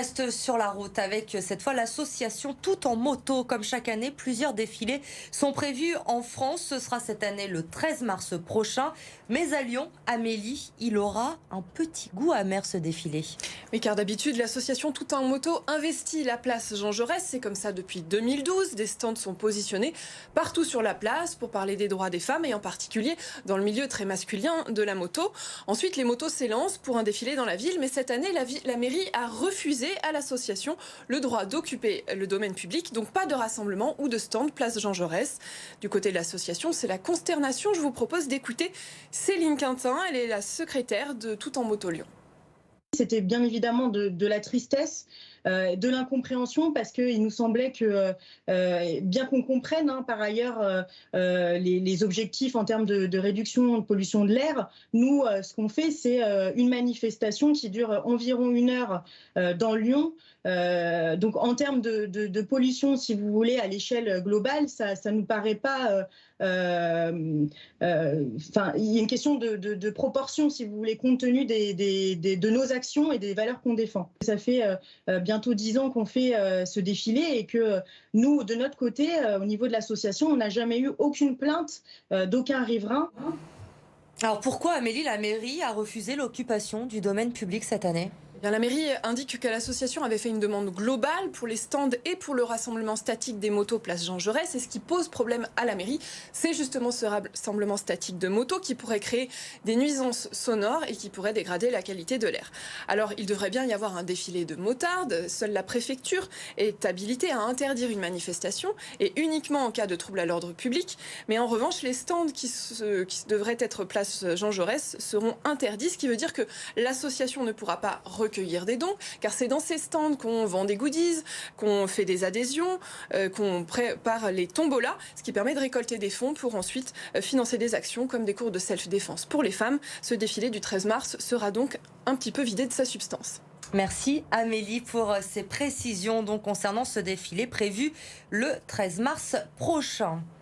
reste sur la route avec cette fois l'association Tout en moto. Comme chaque année, plusieurs défilés sont prévus en France. Ce sera cette année le 13 mars prochain. Mais à Lyon, Amélie, il aura un petit goût amer ce défilé. Oui, car d'habitude, l'association Tout en moto investit la place Jean Jaurès. C'est comme ça depuis 2012. Des stands sont positionnés partout sur la place pour parler des droits des femmes et en particulier dans le milieu très masculin de la moto. Ensuite, les motos s'élancent pour un défilé dans la ville. Mais cette année, la mairie a refusé à l'association le droit d'occuper le domaine public. Donc pas de rassemblement ou de stand place Jean Jaurès. Du côté de l'association, c'est la consternation. Je vous propose d'écouter Céline Quintin. Elle est la secrétaire de Tout en moto Lyon. C'était bien évidemment de la tristesse, de l'incompréhension, parce qu'il nous semblait que, bien qu'on comprenne par ailleurs les objectifs en termes de réduction de pollution de l'air, nous, ce qu'on fait, c'est une manifestation qui dure environ 1 heure dans Lyon. Donc en termes de pollution, si vous voulez, à l'échelle globale, ça ne nous paraît pas... il y a une question de proportion, si vous voulez, compte tenu de nos actions et des valeurs qu'on défend. Ça fait bientôt 10 ans qu'on fait ce défilé et que nous, de notre côté, au niveau de l'association, on n'a jamais eu aucune plainte d'aucun riverain. Alors pourquoi, Amélie, la mairie a refusé l'occupation du domaine public cette année ? La mairie indique que l'association avait fait une demande globale pour les stands et pour le rassemblement statique des motos place Jean Jaurès. Et ce qui pose problème à la mairie, c'est justement ce rassemblement statique de motos qui pourrait créer des nuisances sonores et qui pourrait dégrader la qualité de l'air. Alors, il devrait bien y avoir un défilé de motards. Seule la préfecture est habilitée à interdire une manifestation et uniquement en cas de trouble à l'ordre public. Mais en revanche, les stands qui devraient être place Jean Jaurès seront interdits, ce qui veut dire que l'association ne pourra pas recueillir des dons, car c'est dans ces stands qu'on vend des goodies, qu'on fait des adhésions, qu'on prépare les tombolas, ce qui permet de récolter des fonds pour ensuite financer des actions comme des cours de self-défense pour les femmes. Ce défilé du 13 mars sera donc un petit peu vidé de sa substance. Merci Amélie pour ces précisions donc concernant ce défilé prévu le 13 mars prochain.